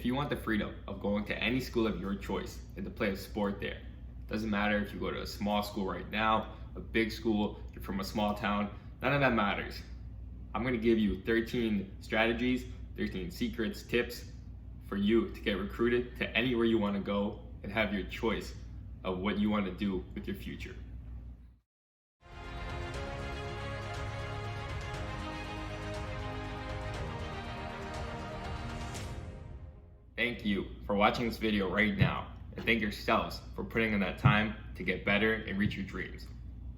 If you want the freedom of going to any school of your choice and to play a sport there, doesn't matter if you go to a small school right now, a big school, you're from a small town, none of that matters. I'm gonna give you 13 strategies, 13 secrets, tips for you to get recruited to anywhere you wanna go and have your choice of what you wanna do with your future. Thank you for watching this video right now, and thank yourselves for putting in that time to get better and reach your dreams.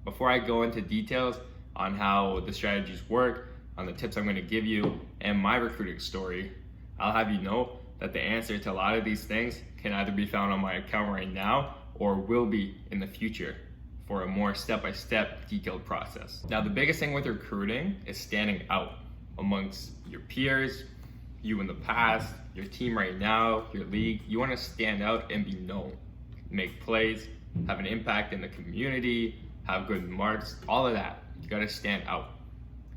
Before I go into details on how the strategies work, on the tips I'm going to give you, and my recruiting story, I'll have you know that the answer to a lot of these things can either be found on my account right now or will be in the future for a more step-by-step detailed process. Now, the biggest thing with recruiting is standing out amongst your peers, you in the past, your team right now, your league. You want to stand out and be known, make plays, have an impact in the community, have good marks, all of that. You got to stand out.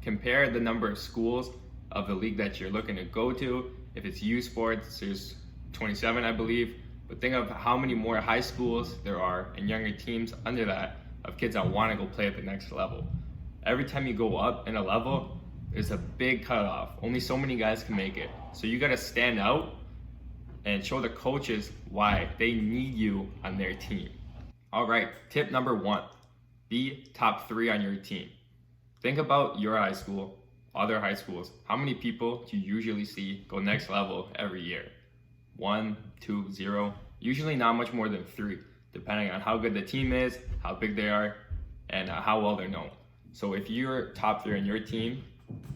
Compare the number of schools of the league that you're looking to go to. If it's U Sports, there's 27, I believe. But think of how many more high schools there are and younger teams under that of kids that want to go play at the next level. Every time you go up in a level, there's a big cutoff. Only so many guys can make it. So you gotta stand out and show the coaches why they need you on their team. All right, tip number 1, be top 3 on your team. Think about your high school, other high schools. How many people do you usually see go next level every year? 1, 2, 0, usually not much more than 3, depending on how good the team is, how big they are, and how well they're known. So if you're top 3 on your team,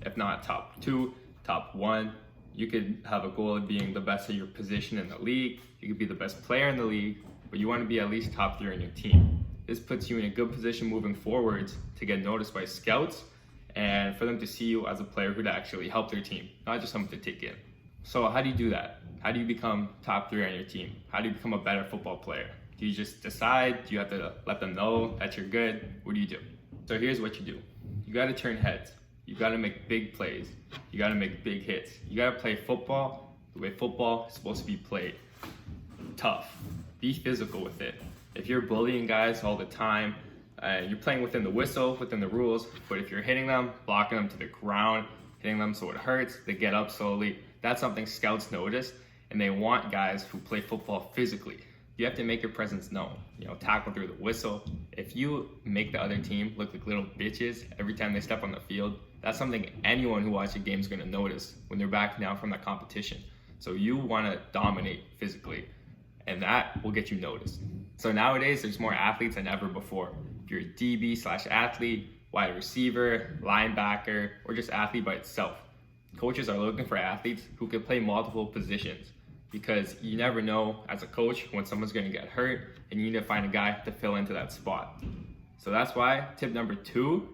if not top 2, top 1, you could have a goal of being the best at your position in the league. You could be the best player in the league, but you want to be at least top 3 on your team. This puts you in a good position moving forwards to get noticed by scouts and for them to see you as a player who'd actually help their team, not just someone to take in. So how do you do that? How do you become top 3 on your team? How do you become a better football player? Do you just decide? Do you have to let them know that you're good? What do you do? So here's what you do. You got to turn heads. You got to make big plays. You got to make big hits. You got to play football the way football is supposed to be played. Tough. Be physical with it. If you're bullying guys all the time, you're playing within the whistle, within the rules, but if you're hitting them, blocking them to the ground, hitting them so it hurts, they get up slowly, that's something scouts notice, and they want guys who play football physically. You have to make your presence known, tackle through the whistle. If you make the other team look like little bitches every time they step on the field, that's something anyone who watches a game is going to notice when they're backing down from that competition. So you want to dominate physically, and that will get you noticed. So nowadays, there's more athletes than ever before. If you're a DB/athlete, wide receiver, linebacker, or just athlete by itself, coaches are looking for athletes who can play multiple positions, because you never know as a coach when someone's going to get hurt and you need to find a guy to fill into that spot. So that's why tip number 2,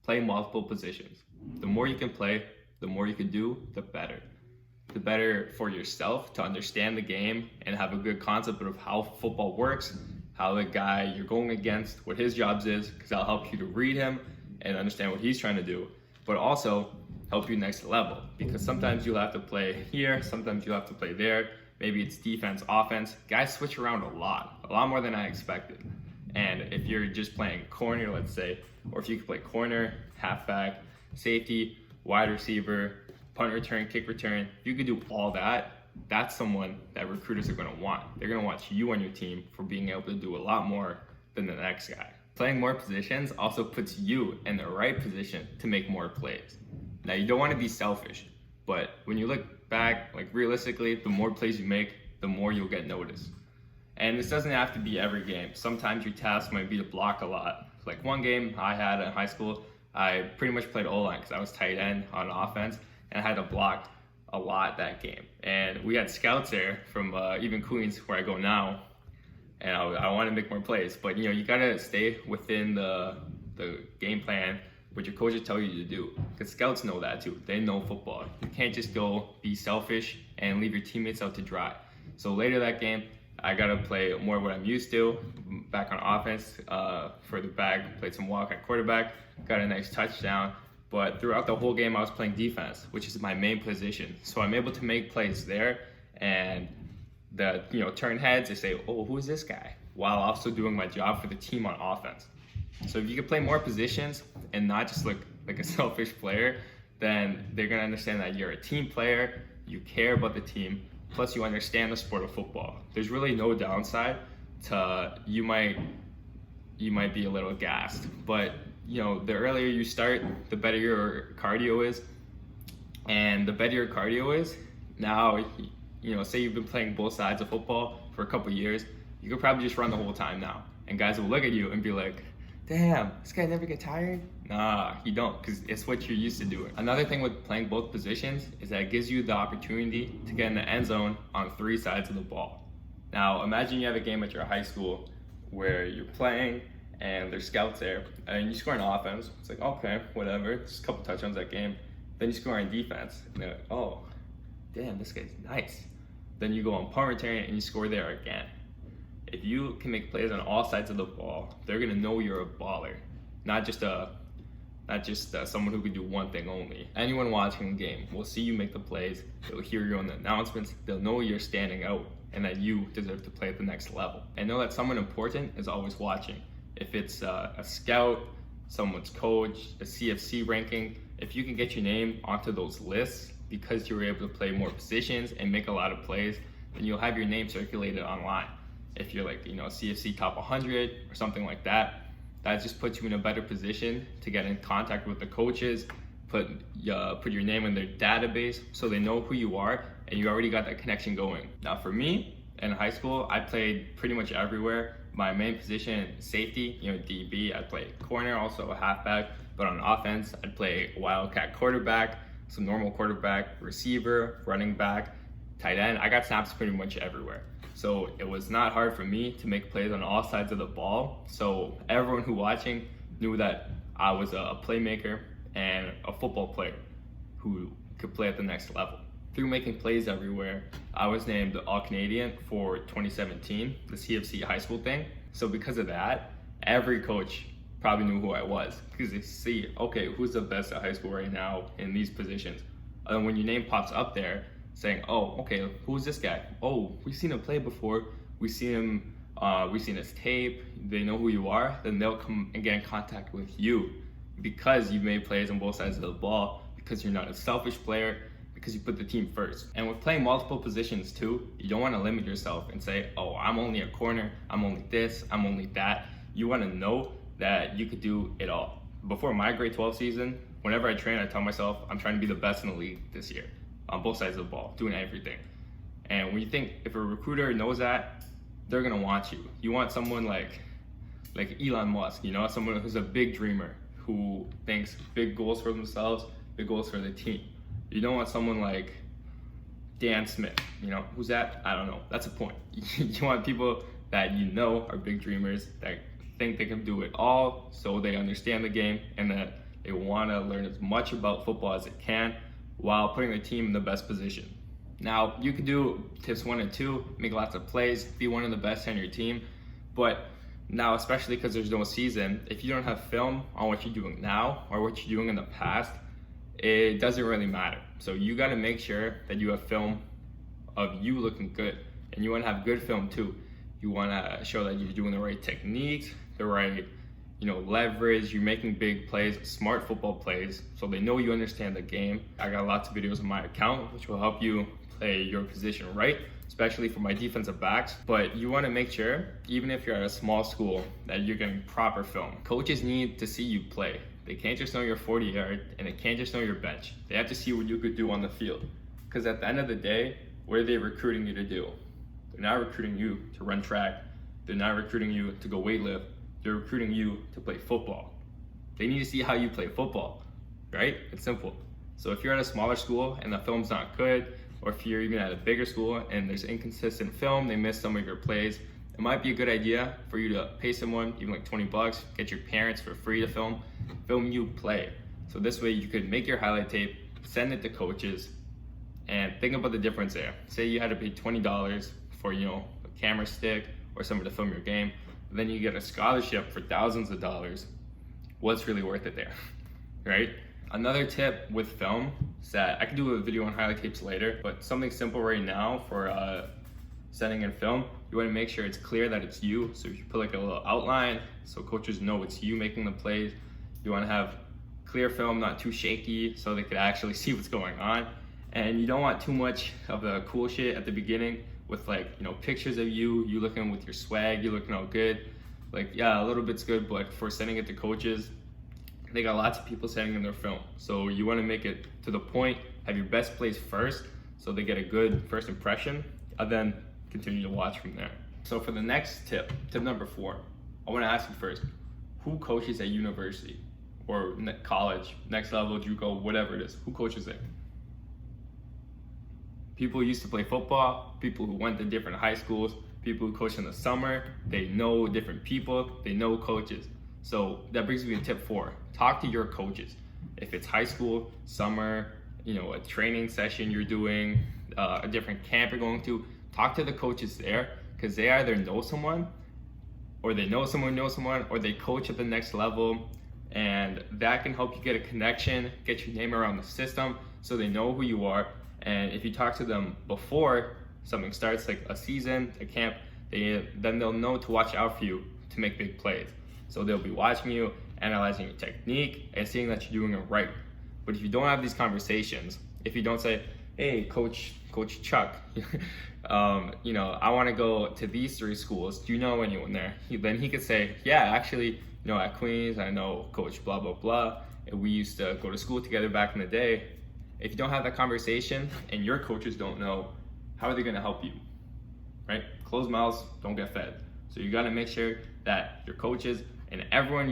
play multiple positions. The more you can play, the more you can do, the better. The better for yourself to understand the game and have a good concept of how football works, how the guy you're going against, what his job is, because that'll help you to read him and understand what he's trying to do, but also help you next level, because sometimes you'll have to play here, sometimes you'll have to play there. Maybe it's defense, offense. Guys switch around a lot more than I expected. And if you're just playing corner, let's say, or if you can play corner, halfback, safety, wide receiver, punt return, kick return, if you could do all that, that's someone that recruiters are going to want. They're going to want you on your team for being able to do a lot more than the next guy. Playing more positions also puts you in the right position to make more plays. Now, you don't want to be selfish, but when you look back, realistically, the more plays you make, the more you'll get noticed. And this doesn't have to be every game. Sometimes your task might be to block a lot. Like one game I had in high school, I pretty much played O-line because I was tight end on offense, and I had to block a lot that game. And we had scouts there from even Queens, where I go now, and I want to make more plays. But you gotta stay within the game plan, what your coaches tell you to do, because scouts know that too. They know football. You can't just go be selfish and leave your teammates out to dry. So later that game, I got to play more what I'm used to, back on offense, for the bag, played some walk at quarterback, got a nice touchdown. But throughout the whole game, I was playing defense, which is my main position. So I'm able to make plays there and the turn heads, they say, oh, who is this guy? While also doing my job for the team on offense. So if you can play more positions and not just look like a selfish player, then they're gonna understand that you're a team player, you care about the team, plus you understand the sport of football. There's really no downside to you might be a little gassed, but the earlier you start, the better your cardio is, and the better your cardio is. Now, say you've been playing both sides of football for a couple years, you could probably just run the whole time now, and guys will look at you and be like, damn, this guy never get tired? Nah, you don't, because it's what you're used to doing. Another thing with playing both positions is that it gives you the opportunity to get in the end zone on 3 sides of the ball. Now, imagine you have a game at your high school where you're playing and there's scouts there, and you score on offense. It's like, okay, whatever, just a couple touchdowns that game. Then you score on defense, and they're like, oh, damn, this guy's nice. Then you go on punt return and you score there again. If you can make plays on all sides of the ball, they're gonna know you're a baller, not just someone who can do one thing only. Anyone watching a game will see you make the plays, they'll hear you on the announcements, they'll know you're standing out and that you deserve to play at the next level. And know that someone important is always watching. If it's a scout, someone's coach, a CFC ranking, if you can get your name onto those lists because you were able to play more positions and make a lot of plays, then you'll have your name circulated online. If you're like, CFC top 100 or something like that, that just puts you in a better position to get in contact with the coaches, put your name in their database so they know who you are and you already got that connection going. Now for me, in high school, I played pretty much everywhere. My main position, safety, DB, I'd play corner, also a halfback, but on offense, I'd play wildcat quarterback, some normal quarterback, receiver, running back, tight end. I got snaps pretty much everywhere. So it was not hard for me to make plays on all sides of the ball. So everyone who watching knew that I was a playmaker and a football player who could play at the next level. Through making plays everywhere, I was named All-Canadian for 2017, the CFC high school thing. So because of that, every coach probably knew who I was because they see, okay, who's the best at high school right now in these positions? And when your name pops up there, saying, oh, okay, who's this guy? Oh, we've seen him play before. We've seen his tape. They know who you are. Then they'll come and get in contact with you because you've made plays on both sides of the ball, because you're not a selfish player, because you put the team first. And with playing multiple positions too, you don't want to limit yourself and say, oh, I'm only a corner, I'm only this, I'm only that. You want to know that you could do it all. Before my grade 12 season, whenever I train, I tell myself I'm trying to be the best in the league this year on both sides of the ball, doing everything. And when you think, if a recruiter knows that, they're gonna want you. You want someone like Elon Musk, someone who's a big dreamer, who thinks big goals for themselves, big goals for the team. You don't want someone like Dan Smith, who's that? I don't know, that's a point. You want people that are big dreamers, that think they can do it all, so they understand the game and that they wanna learn as much about football as they can, while putting the team in the best position. Now, you can do tips 1 and 2, make lots of plays, be one of the best on your team, but now, especially because there's no season, if you don't have film on what you're doing now or what you're doing in the past, it doesn't really matter. So you gotta make sure that you have film of you looking good, and you wanna have good film too. You wanna show that you're doing the right techniques, the right leverage, you're making big plays, smart football plays, so they know you understand the game. I got lots of videos on my account, which will help you play your position right, especially for my defensive backs. But you wanna make sure, even if you're at a small school, that you're getting proper film. Coaches need to see you play. They can't just know your 40-yard, and they can't just know your bench. They have to see what you could do on the field. Because at the end of the day, what are they recruiting you to do? They're not recruiting you to run track. They're not recruiting you to go weightlift. They're recruiting you to play football. They need to see how you play football, right? It's simple. So if you're at a smaller school and the film's not good, or if you're even at a bigger school and there's inconsistent film, they miss some of your plays, it might be a good idea for you to pay someone, even like $20, get your parents for free to film you play. So this way you could make your highlight tape, send it to coaches, and think about the difference there. Say you had to pay $20 for a camera stick or someone to film your game, then you get a scholarship for thousands of dollars. What's really worth it there, right? Another tip with film is that I can do a video on highlight tapes later, but something simple right now for sending in film, you want to make sure it's clear that it's you. So if you put like a little outline so coaches know it's you making the plays. You want to have clear film, not too shaky, so they could actually see what's going on. And you don't want too much of the cool shit at the beginning with pictures of you looking with your swag, you looking all good. Like, yeah, a little bit's good, but for sending it to coaches, they got lots of people sending in their film. So you want to make it to the point, have your best plays first so they get a good first impression, and then continue to watch from there. So for the next tip number 4, I want to ask you first, who coaches at university or college, next level, JUCO, whatever it is, who coaches it? People who used to play football, people who went to different high schools, people who coach in the summer, they know different people, they know coaches. So that brings me to tip 4. Talk to your coaches. If it's high school, summer, a training session you're doing, a different camp you're going to, talk to the coaches there, because they either know someone, or they know someone knows someone, or they coach at the next level, and that can help you get a connection, get your name around the system, so they know who you are. And if you talk to them before something starts, like a season, a camp, then they'll know to watch out for you to make big plays. So they'll be watching you, analyzing your technique, and seeing that you're doing it right. But if you don't have these conversations, if you don't say, hey, Coach Chuck, I want to go to these 3 schools. Do you know anyone there? Then he could say, yeah, actually, at Queens, I know Coach blah, blah, blah. And we used to go to school together back in the day. If you don't have that conversation and your coaches don't know, how are they going to help you, right? Closed mouths don't get fed. So you got to make sure that your coaches and everyone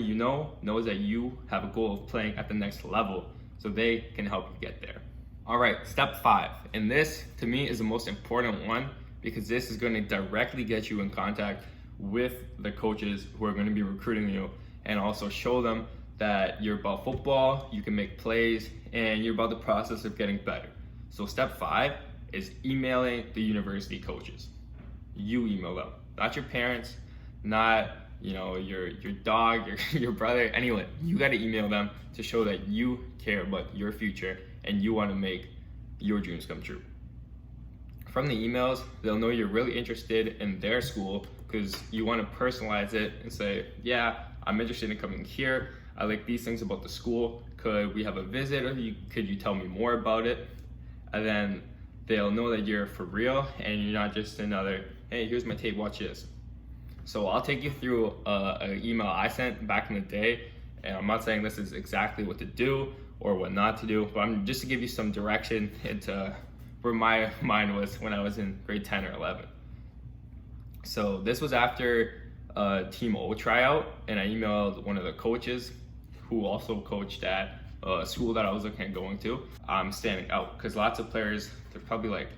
knows that you have a goal of playing at the next level so they can help you get there. All right, step 5. And this, to me, is the most important one because this is going to directly get you in contact with the coaches who are going to be recruiting you and also show them that you're about football, you can make plays, and you're about the process of getting better. So step 5 is emailing the university coaches. You email them, not your parents, not your dog, your brother, anyone. You got to email them to show that you care about your future and you want to make your dreams come true. From the emails, they'll know you're really interested in their school because you want to personalize it and say, yeah, I'm interested in coming here. I like these things about the school. Could we have a visit, or could you tell me more about it? And then they'll know that you're for real and you're not just another, hey, here's my tape, watch this. So I'll take you through an email I sent back in the day, and I'm not saying this is exactly what to do or what not to do, but I'm just to give you some direction into where my mind was when I was in grade 10 or 11. So this was after Team O tryout, and I emailed one of the coaches who also coached at a school that I was looking at going to. I'm standing out because lots of players, they're probably like,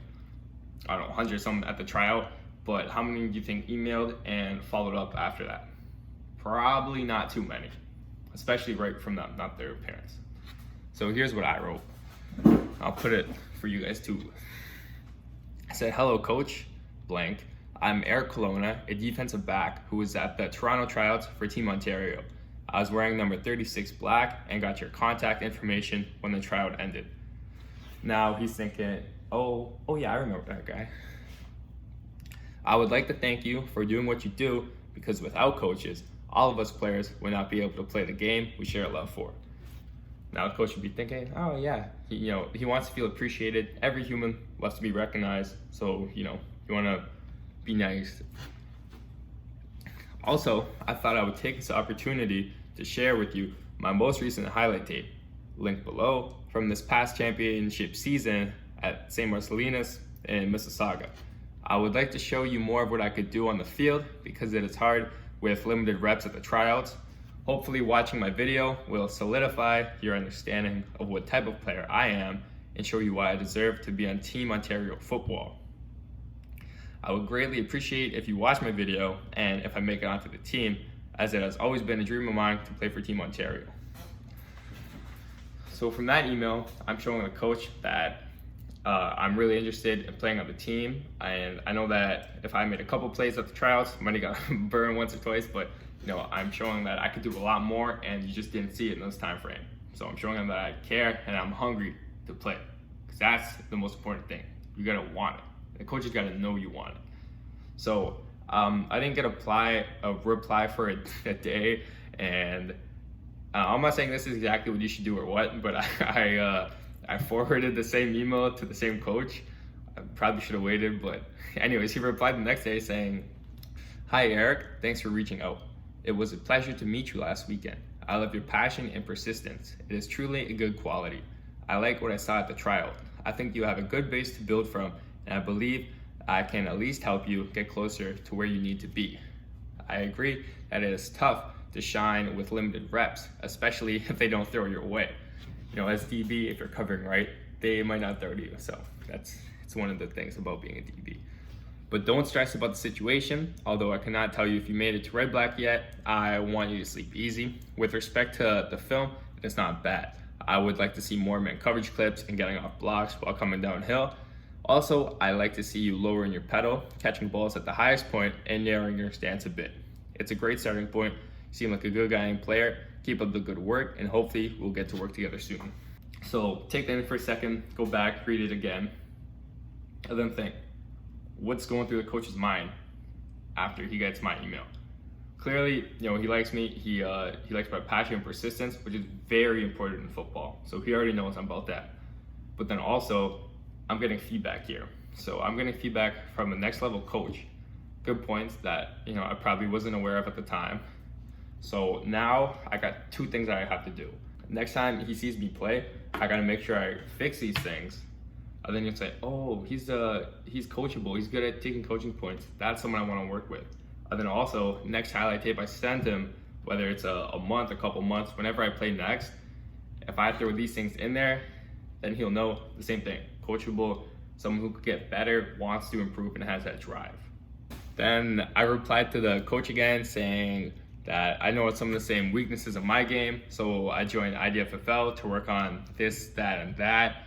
100 something at the tryout, but how many do you think emailed and followed up after that? Probably not too many, especially right from them, not their parents. So here's what I wrote. I'll put it for you guys too. I said, hello coach, blank. I'm Eric Colonna, a defensive back who was at the Toronto tryouts for Team Ontario. I was wearing number 36 black and got your contact information when the tryout ended. Now he's thinking, oh yeah, I remember that guy. I would like to thank you for doing what you do because without coaches, all of us players would not be able to play the game we share a love for. Now the coach would be thinking, oh yeah, he wants to feel appreciated. Every human loves to be recognized, so you want to be nice. Also, I thought I would take this opportunity to share with you my most recent highlight tape, linked below, from this past championship season at St. Marcellinus in Mississauga. I would like to show you more of what I could do on the field because it is hard with limited reps at the tryouts. Hopefully watching my video will solidify your understanding of what type of player I am and show you why I deserve to be on Team Ontario football. I would greatly appreciate if you watch my video and if I make it onto the team, as it has always been a dream of mine to play for Team Ontario. So from that email, I'm showing the coach that I'm really interested in playing on the team, and I know that if I made a couple plays at the tryouts, I might have got burned once or twice, but I'm showing that I could do a lot more, and you just didn't see it in this time frame. So I'm showing them that I care and I'm hungry to play, because that's the most important thing. You gotta want it. The coaches gotta know you want it. So I didn't get a reply for a day, and I'm not saying this is exactly what you should do or what, but I forwarded the same email to the same coach. I probably should have waited, but anyways, he replied the next day saying, "Hi Eric, thanks for reaching out. It was a pleasure to meet you last weekend. I love your passion and persistence. It is truly a good quality. I like what I saw at the trial. I think you have a good base to build from, and I believe I can at least help you get closer to where you need to be. I agree that it is tough to shine with limited reps, especially if they don't throw your way. As DB, if you're covering right, they might not throw to you. So it's one of the things about being a DB. But don't stress about the situation. Although I cannot tell you if you made it to Red Black yet, I want you to sleep easy. With respect to the film, it's not bad. I would like to see more man coverage clips and getting off blocks while coming downhill. Also, I like to see you lowering your pedal, catching balls at the highest point, and narrowing your stance a bit. It's a great starting point. You seem like a good guy and player. Keep up the good work, and hopefully we'll get to work together soon." So take that in for a second, go back, read it again, and then think, what's going through the coach's mind after he gets my email? Clearly, he likes me. He likes my passion and persistence, which is very important in football. So he already knows I'm about that. But then also, I'm getting feedback here. So I'm getting feedback from a next level coach. Good points that I probably wasn't aware of at the time. So now I got two things that I have to do. Next time he sees me play, I gotta make sure I fix these things. And then you'll say, "Oh, he's coachable. He's good at taking coaching points. That's someone I want to work with." And then also, next highlight tape I send him, whether it's a month, a couple months, whenever I play next, if I throw these things in there, then he'll know the same thing. Coachable, someone who could get better, wants to improve, and has that drive. Then I replied to the coach again saying that I know some of the same weaknesses of my game, so I joined IDFFL to work on this, that, and that.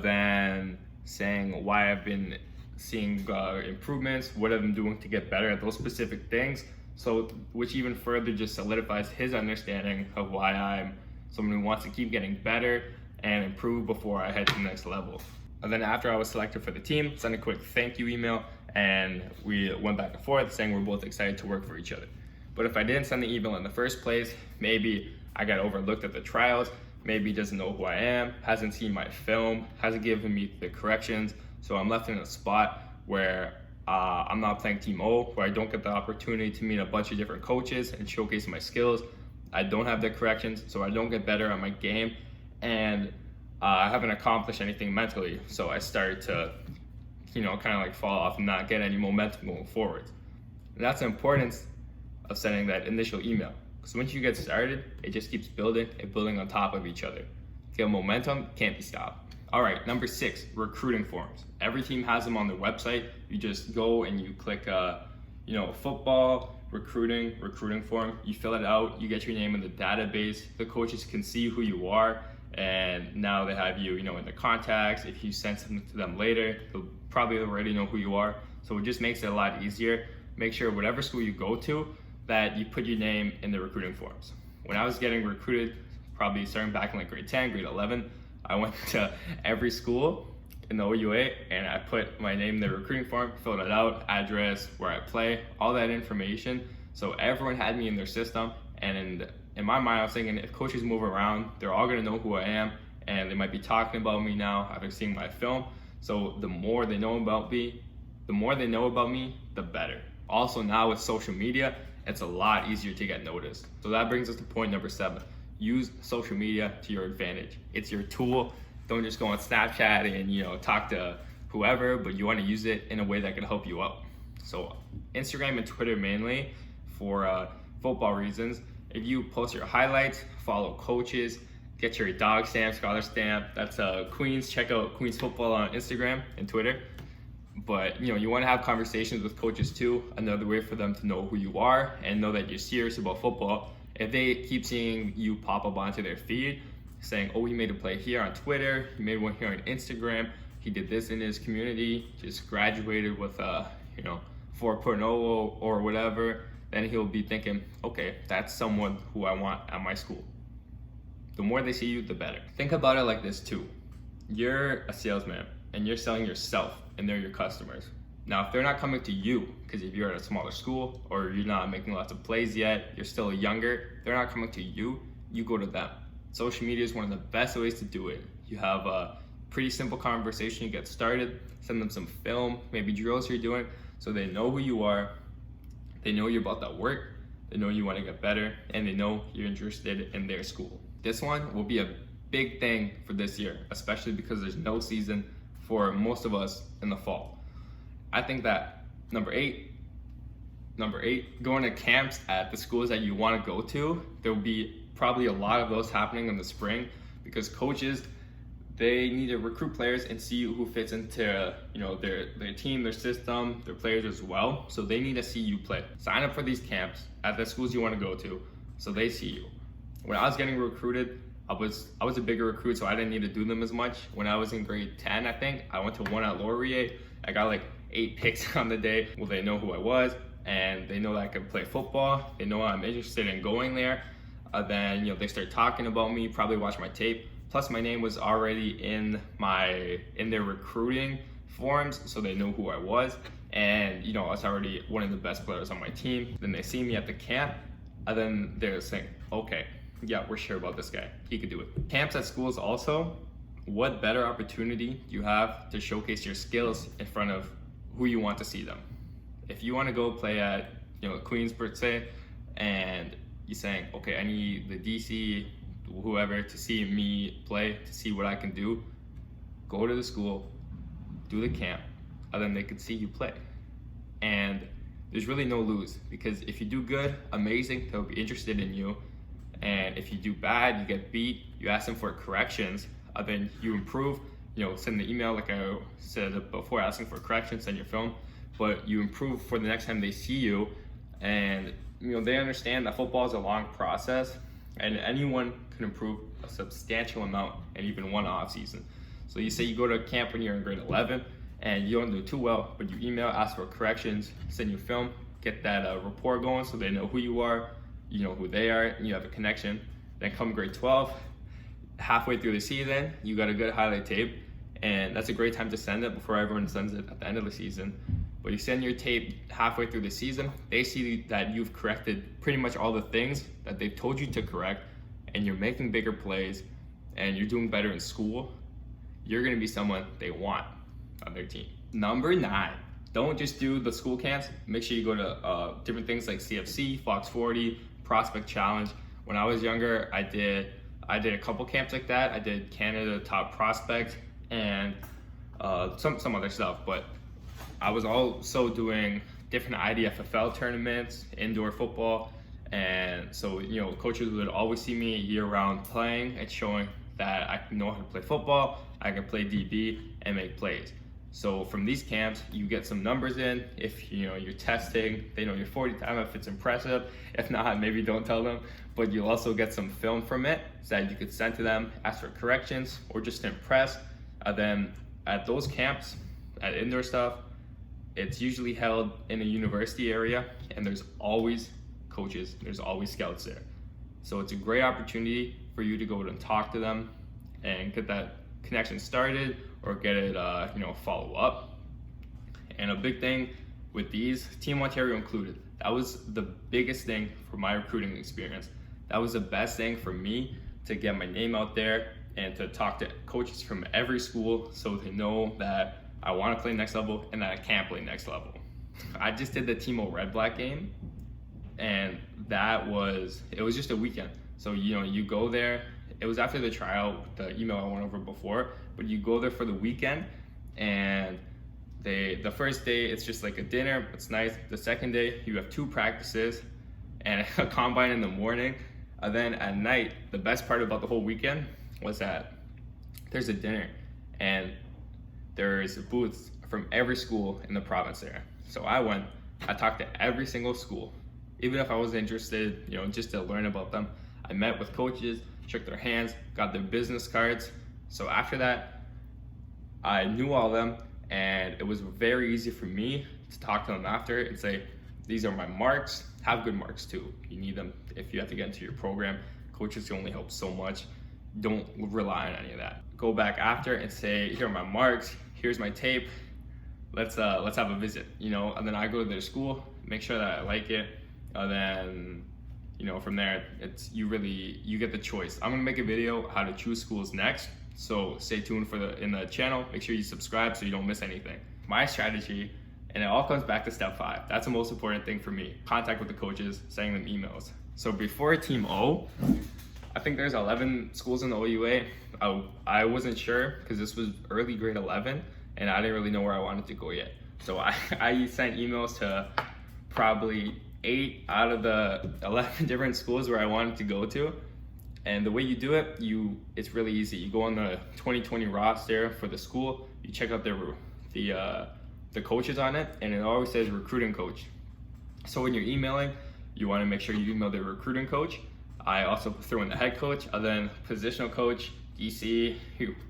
Then saying why I've been seeing improvements, what I've been doing to get better at those specific things. So, which even further just solidifies his understanding of why I'm someone who wants to keep getting better and improve before I head to the next level. And then after I was selected for the team, sent a quick thank you email, and we went back and forth saying we're both excited to work for each other. But if I didn't send the email in the first place, maybe I got overlooked at the trials, maybe he doesn't know who I am, hasn't seen my film, hasn't given me the corrections, so I'm left in a spot where I'm not playing Team O, where I don't get the opportunity to meet a bunch of different coaches and showcase my skills. I don't have the corrections, so I don't get better at my game, and I haven't accomplished anything mentally, so I started to kind of like fall off and not get any momentum going forward. And that's the importance of sending that initial email, because once you get started, it just keeps building and building on top of each other. Get momentum, can't be stopped. All right, number 6, recruiting forms. Every team has them on their website. You just go and you click football recruiting form. You fill it out, you get your name in the database. The coaches can see who you are, and now they have you in the contacts. If you send something to them later, they'll probably already know who you are. So it just makes it a lot easier. Make sure whatever school you go to, that you put your name in the recruiting forms. When I was getting recruited, probably starting back in like grade 10, grade 11, I went to every school in the OUA and I put my name in the recruiting form, filled it out, address, where I play, all that information. So everyone had me in their system, and in my mind I was thinking, if coaches move around, they're all gonna know who I am, and they might be talking about me now after seeing my film. So the more they know about me, the better. Also now with social media, it's a lot easier to get noticed. So that brings us to point number 7. Use social media to your advantage. It's your tool. Don't just go on Snapchat and talk to whoever, but you want to use it in a way that can help you out. So Instagram and Twitter mainly for football reasons. If you post your highlights, follow coaches, get your dog stamp, scholar stamp. That's Queens. Check out Queens Football on Instagram and Twitter. But you want to have conversations with coaches too. Another way for them to know who you are and know that you're serious about football. If they keep seeing you pop up onto their feed saying, "Oh, he made a play here on Twitter, he made one here on Instagram, he did this in his community, just graduated with 4.0 or whatever," then he'll be thinking, "Okay, that's someone who I want at my school." The more they see you, the better. Think about it like this too. You're a salesman and you're selling yourself and they're your customers. Now, if they're not coming to you, because if you're at a smaller school or you're not making lots of plays yet, you're still younger, they're not coming to you, you go to them. Social media is one of the best ways to do it. You have a pretty simple conversation, you get started, send them some film, maybe drills you're doing, so they know who you are, they know you're about that work, they know you want to get better, and they know you're interested in their school. This one will be a big thing for this year, especially because there's no season for most of us in the fall. I think that number eight, going to camps at the schools that you want to go to, there'll be probably a lot of those happening in the spring because coaches, they need to recruit players and see who fits into their team, their system, their players as well. So they need to see you play. Sign up for these camps at the schools you want to go to so they see you. When I was getting recruited, I was a bigger recruit, so I didn't need to do them as much. When I was in grade 10, I think, I went to one at Laurier. I got like 8 picks on the day. Well, they know who I was, and they know that I could play football. They know I'm interested in going there. Then they start talking about me, probably watch my tape. Plus, my name was already in their recruiting forms, so they know who I was. And I was already one of the best players on my team. Then they see me at the camp, and then they're saying, okay, yeah, we're sure about this guy. He could do it. Camps at schools also, what better opportunity do you have to showcase your skills in front of who you want to see them? If you want to go play at Queens per se, and you're saying, okay, I need the DC, whoever, to see me play, to see what I can do, go to the school, do the camp, and then they can see you play. And there's really no lose, because if you do good, amazing, they'll be interested in you. And if you do bad, you get beat, you ask them for corrections, then you improve, send the email like I said before, asking for corrections, send your film, but you improve for the next time they see you. And they understand that football is a long process and anyone can improve a substantial amount in even one off season. So you say you go to camp when you're in grade 11 and you don't do too well, but you email, ask for corrections, send your film, get that rapport going so they know who you are, you know who they are, and you have a connection. Then come grade 12, halfway through the season, you got a good highlight tape, and that's a great time to send it before everyone sends it at the end of the season. But you send your tape halfway through the season, they see that you've corrected pretty much all the things that they've told you to correct, and you're making bigger plays, and you're doing better in school, you're gonna be someone they want on their team. Number 9, don't just do the school camps. Make sure you go to different things like CFC, Fox 40, Prospect Challenge. When I was younger, I did a couple camps like that. I did Canada Top Prospect and some other stuff, but I was also doing different IDFFL tournaments, indoor football, and so coaches would always see me year-round playing and showing that I know how to play football, I can play DB and make plays. So from these camps, you get some numbers in. If you're testing, they know your 40 time, if it's impressive. If not, maybe don't tell them. But you'll also get some film from it so that you could send to them, ask for corrections, or just to impress. Then at those camps, at indoor stuff, it's usually held in a university area, and there's always coaches, there's always scouts there. So it's a great opportunity for you to go and talk to them and get that connection started, or get it follow up. And a big thing with these, Team Ontario included, that was the biggest thing for my recruiting experience. That was the best thing for me to get my name out there and to talk to coaches from every school so they know that I want to play next level and that I can play next level. I just did the Timo Red Black game, and it was just a weekend. So you go there. It was after the tryout, the email I went over before, but you go there for the weekend, and the first day it's just like a dinner, it's nice. The second day you have 2 practices and a combine in the morning. And then at night, the best part about the whole weekend was that there's a dinner and there's booths from every school in the province there. So I talked to every single school, even if I wasn't interested, just to learn about them. I met with coaches, shook their hands, got their business cards. So after that, I knew all of them, and it was very easy for me to talk to them after and say, these are my marks. Have good marks too. You need them if you have to get into your program. Coaches can only help so much. don't rely on any of that. Go back after and say, here are my marks, here's my tape, let's have a visit, and then I go to their school, make sure that I like it, and then from there you get the choice. I'm gonna make a video how to choose schools next, so stay tuned in the channel. Make sure you subscribe so you don't miss anything. My strategy, and it all comes back to step 5. That's the most important thing for me. Contact with the coaches, sending them emails. So before Team O, I think there's 11 schools in the OUA. I wasn't sure because this was early grade 11 and I didn't really know where I wanted to go yet. So I sent emails to probably 8 out of the 11 different schools where I wanted to go to. And the way you do it, it's really easy. You go on the 2020 roster for the school, you check out the coaches on it, and it always says recruiting coach. So when you're emailing, you want to make sure you email the recruiting coach. I also throw in the head coach, and then positional coach, DC,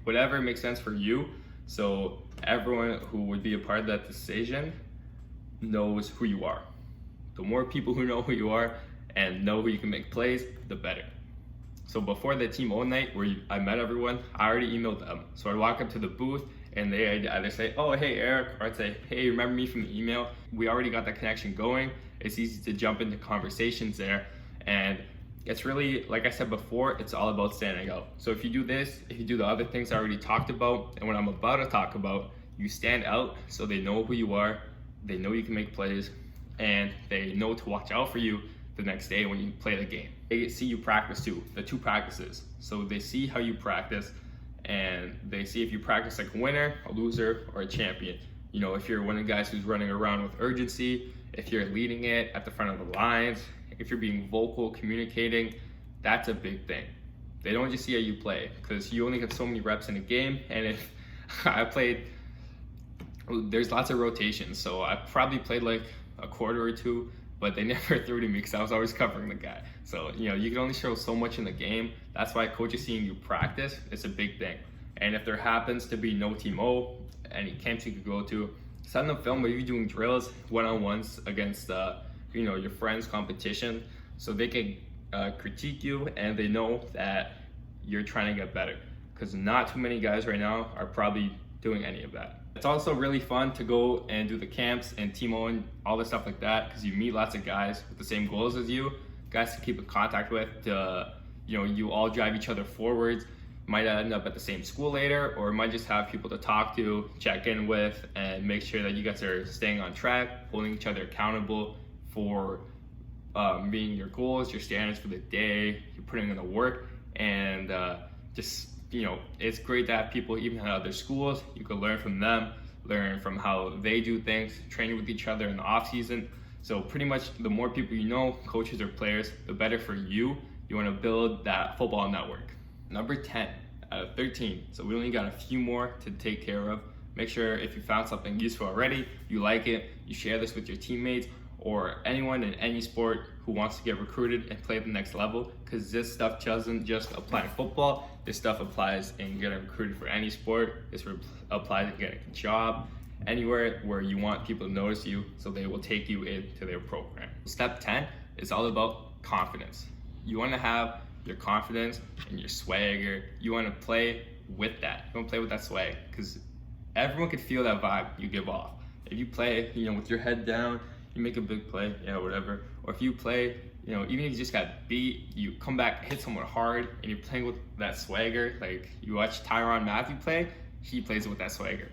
whatever makes sense for you. So everyone who would be a part of that decision knows who you are. The more people who know who you are and know who you can make plays, the better. So before the Team O night where I met everyone, I already emailed them. So I'd walk up to the booth and they either say, oh, hey, Eric, or I'd say, hey, remember me from the email? We already got that connection going. It's easy to jump into conversations there. And it's really, like I said before, it's all about standing out. So if you do this, if you do the other things I already talked about, and what I'm about to talk about, you stand out so they know who you are, they know you can make plays, and they know to watch out for you the next day when you play the game. They see you practice too, the 2 practices. So they see how you practice, and they see if you practice like a winner, a loser, or a champion. If you're one of the guys who's running around with urgency, if you're leading it at the front of the lines, if you're being vocal, communicating, that's a big thing. They don't just see how you play, because you only get so many reps in a game, and if there's lots of rotations, so I probably played like a quarter or 2, but they never threw to me because I was always covering the guy. So, you can only show so much in the game. That's why coaches seeing you practice is a big thing. And if there happens to be no Team O, any camps you could go to, send them film where you're doing drills, one-on-ones against, your friends' competition, so they can critique you and they know that you're trying to get better. Because not too many guys right now are probably doing any of that. It's also really fun to go and do the camps and Team O and all this stuff like that, because you meet lots of guys with the same goals as you, guys to keep in contact with, you all drive each other forwards. Might end up at the same school later, or might just have people to talk to, check in with, and make sure that you guys are staying on track, holding each other accountable for meeting your goals, your standards for the day, you're putting in the work, and it's great to have people even at other schools. You can learn from them, learn from how they do things, training with each other in the off season. So pretty much the more people you know, coaches or players, the better for you. You want to build that football network. Number 10 out of 13. So we only got a few more to take care of. Make sure if you found something useful already, you like it, you share this with your teammates or anyone in any sport who wants to get recruited and play at the next level, because this stuff doesn't just apply in football. This stuff applies in getting recruited for any sport. This applies in getting a job, anywhere where you want people to notice you so they will take you into their program. Step 10 is all about confidence. You want to have your confidence and your swagger. You want to play with that. You want to play with that swag, because everyone can feel that vibe you give off. If you play, with your head down, you make a big play, whatever. Or if you play, even if you just got beat, you come back, hit someone hard, and you're playing with that swagger. Like you watch Tyrann Mathieu play, he plays with that swagger.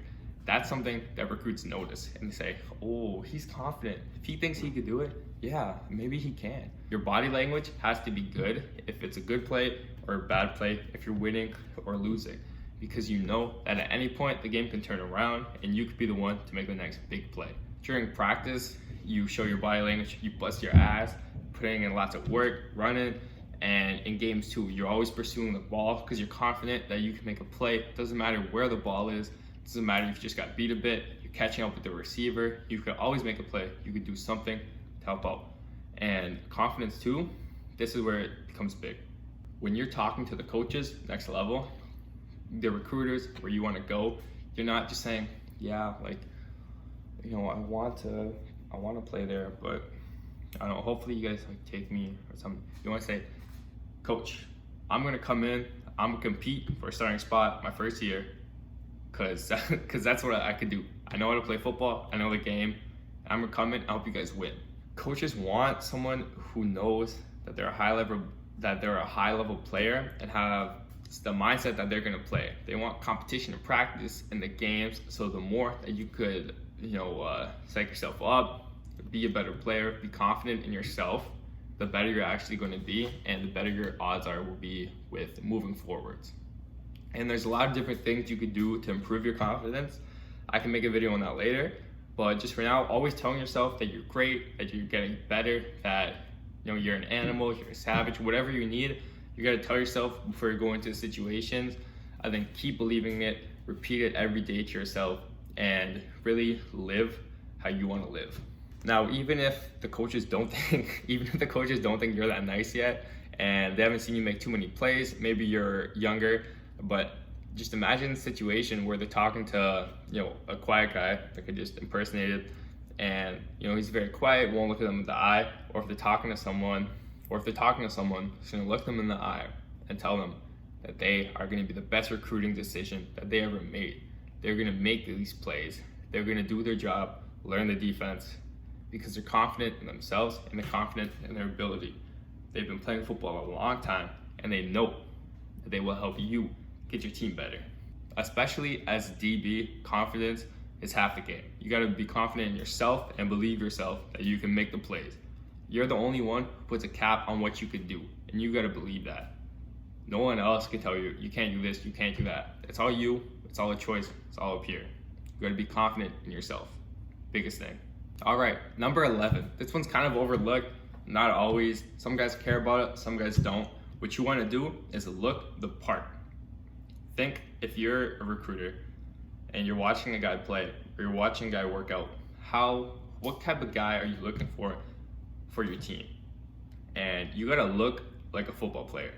That's something that recruits notice, and they say, oh, he's confident. If he thinks he could do it, yeah, maybe he can. Your body language has to be good if it's a good play or a bad play, if you're winning or losing, because you know that at any point the game can turn around and you could be the one to make the next big play. During practice, you show your body language, you bust your ass, putting in lots of work, running, and in games too, you're always pursuing the ball because you're confident that you can make a play. It doesn't matter where the ball is, it doesn't matter if you just got beat a bit, you're catching up with the receiver, you can always make a play, you could do something to help out. And confidence too, this is where it becomes big. When you're talking to the coaches, next level, the recruiters, where you want to go, you're not just saying, yeah, I want to play there, but I don't know, hopefully you guys take me or something. You want to say, coach, I'm going to come in, I'm gonna compete for a starting spot my first year, cause that's what I could do. I know how to play football. I know the game. I'm gonna come in. I hope you guys win. Coaches want someone who knows that they're a high level player and have the mindset that they're gonna play. They want competition and practice in the games. So the more that you could, psych yourself up, be a better player, be confident in yourself, the better you're actually going to be, and the better your odds will be with moving forwards. And there's a lot of different things you could do to improve your confidence. I can make a video on that later, but just for now, always telling yourself that you're great, that you're getting better, that you're an animal, you're a savage, whatever you need, you got to tell yourself before you go into situations. I think keep believing it, repeat it every day to yourself, and really live how you want to live. Now, even if the coaches don't think you're that nice yet, and they haven't seen you make too many plays, maybe you're younger, but just imagine a situation where they're talking to a quiet guy that could just impersonate it, and he's very quiet, won't look at them in the eye, or if they're talking to someone, just gonna look them in the eye and tell them that they are gonna be the best recruiting decision that they ever made. They're gonna make these plays. They're gonna do their job, learn the defense, because they're confident in themselves and they're confident in their ability. They've been playing football a long time, and they know that they will help you get your team better. Especially as DB, confidence is half the game. You gotta be confident in yourself and believe yourself that you can make the plays. You're the only one who puts a cap on what you could do, and you gotta believe that. No one else can tell you, you can't do this, you can't do that. It's all you, it's all a choice, it's all up here. You gotta be confident in yourself. Biggest thing. All right, number 11. This one's kind of overlooked, not always. Some guys care about it, some guys don't. What you wanna do is look the part. Think if you're a recruiter and you're watching a guy play or you're watching a guy work out, what type of guy are you looking for your team? And you gotta look like a football player.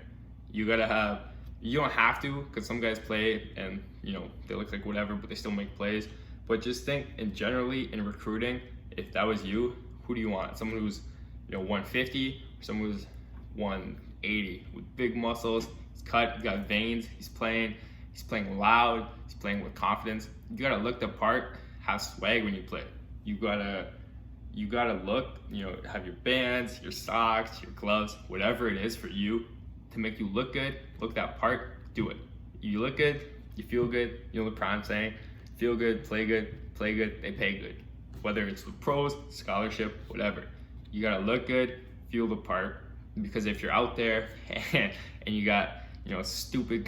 You don't have to, because some guys play and they look like whatever, but they still make plays. But just think generally in recruiting, if that was you, who do you want? Someone who's 150 or someone who's 180 with big muscles, he's cut, he's got veins, he's playing loud, he's playing with confidence. You gotta look the part, have swag when you play. You gotta look, have your bands, your socks, your gloves, whatever it is for you to make you look good, look that part, do it. You look good, you feel good, what I'm saying? Feel good, play good, they pay good. Whether it's with pros, scholarship, whatever. You gotta look good, feel the part, because if you're out there and you got, stupid,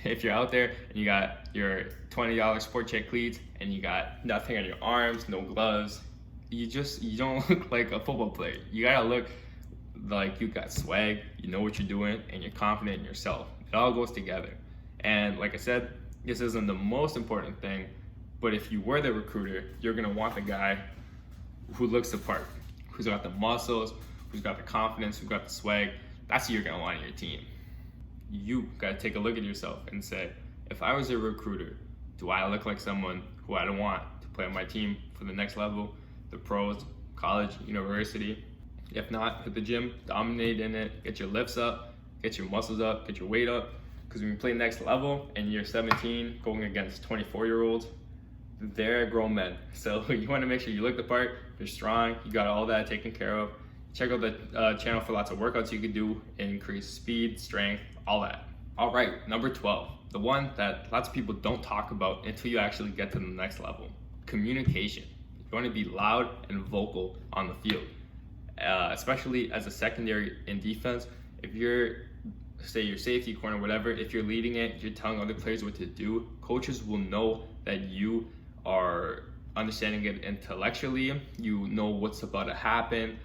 if you're out there and you got your $20 Sport Check cleats and you got nothing on your arms, no gloves, you don't look like a football player. You gotta look like you got swag, you know what you're doing, and you're confident in yourself. It all goes together. And like I said, this isn't the most important thing, but if you were the recruiter, you're gonna want the guy who looks the part, who's got the muscles, who's got the confidence, who's got the swag. That's who you're gonna want on your team. You gotta take a look at yourself and say, if I was a recruiter, do I look like someone who I don't want to play on my team for the next level, the pros, college, university? If not, hit the gym, dominate in it, get your lifts up, get your muscles up, get your weight up. Because when you play next level and you're 17 going against 24-year-olds, they're grown men. So you want to make sure you look the part, you're strong, you got all that taken care of. Check out the channel for lots of workouts you can do, increase speed, strength, all that. All right, number 12, the one that lots of people don't talk about until you actually get to the next level, communication. You want to be loud and vocal on the field, especially as a secondary in defense. If you're, say, your safety corner, whatever, if you're leading it, you're telling other players what to do, coaches will know that you are understanding it intellectually, you know what's about to happen,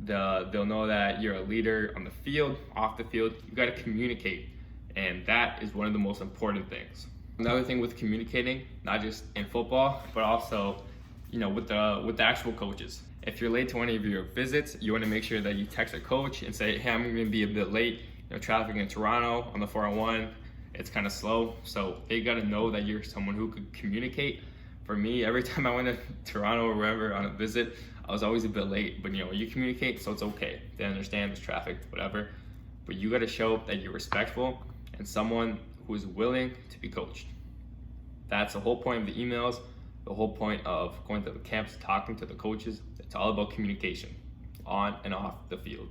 they'll know that you're a leader on the field, off the field. You got to communicate, and that is one of the most important things. Another thing with communicating, not just in football, but also with the actual coaches. If you're late to one of your visits, you want to make sure that you text a coach and say, hey, I'm going to be a bit late. Traffic in Toronto on the 401, it's kind of slow. So they got to know that you're someone who could communicate. For me, every time I went to Toronto or wherever on a visit, I was always a bit late. But you communicate, so it's okay. They understand there's traffic, whatever. But you got to show that you're respectful and someone who is willing to be coached. That's the whole point of the emails, the whole point of going to the camps, talking to the coaches. It's all about communication on and off the field.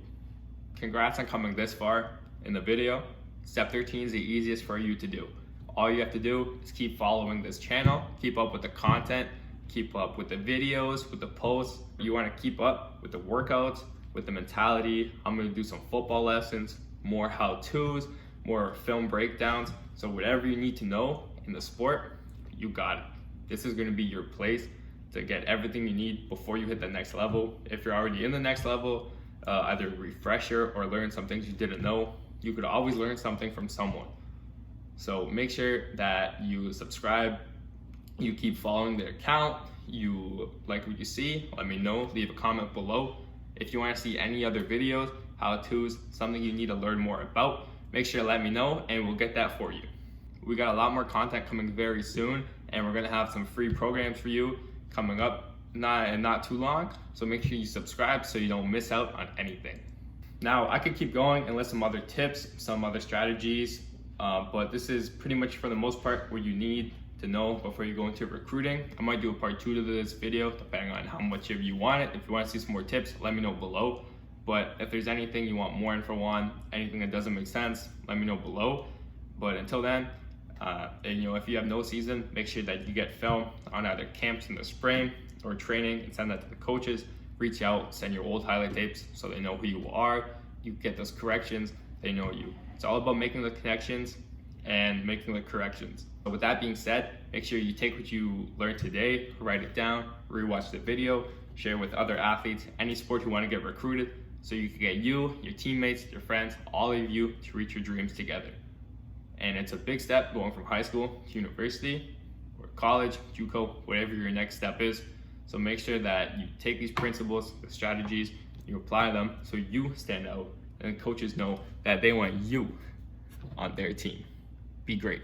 Congrats on coming this far in the video. Step 13 is the easiest for you to do. All you have to do is keep following this channel, keep up with the content, keep up with the videos, with the posts. You want to keep up with the workouts, with the mentality. I'm going to do some football lessons, more how-tos, more film breakdowns. So whatever you need to know in the sport, you got it. This is going to be your place to get everything you need before you hit the next level. If you're already in the next level, either refresher or learn some things you didn't know. You could always learn something from someone. So make sure that you subscribe, you keep following the account, you like what you see, let me know, leave a comment below. If you want to see any other videos, how-tos, something you need to learn more about, make sure to let me know and we'll get that for you. We got a lot more content coming very soon, and we're gonna have some free programs for you coming up not too long. So make sure you subscribe so you don't miss out on anything. Now I could keep going and list some other tips, some other strategies, but this is pretty much for the most part what you need to know before you go into recruiting. I might do a part 2 to this video depending on how much of you want it. If you want to see some more tips, let me know below. But if there's anything you want more info on, anything that doesn't make sense, let me know below. But until then, if you have no season, make sure that you get film on either camps in the spring or training and send that to the coaches. Reach out, send your old highlight tapes so they know who you are. You get those corrections, they know you. It's all about making the connections and making the corrections. But with that being said, make sure you take what you learned today, write it down, rewatch the video, share with other athletes, any sport you want to get recruited, so you can get you, your teammates, your friends, all of you to reach your dreams together. And it's a big step going from high school to university or college, JUCO, whatever your next step is. So make sure that you take these principles, the strategies, you apply them so you stand out and coaches know that they want you on their team. Be great.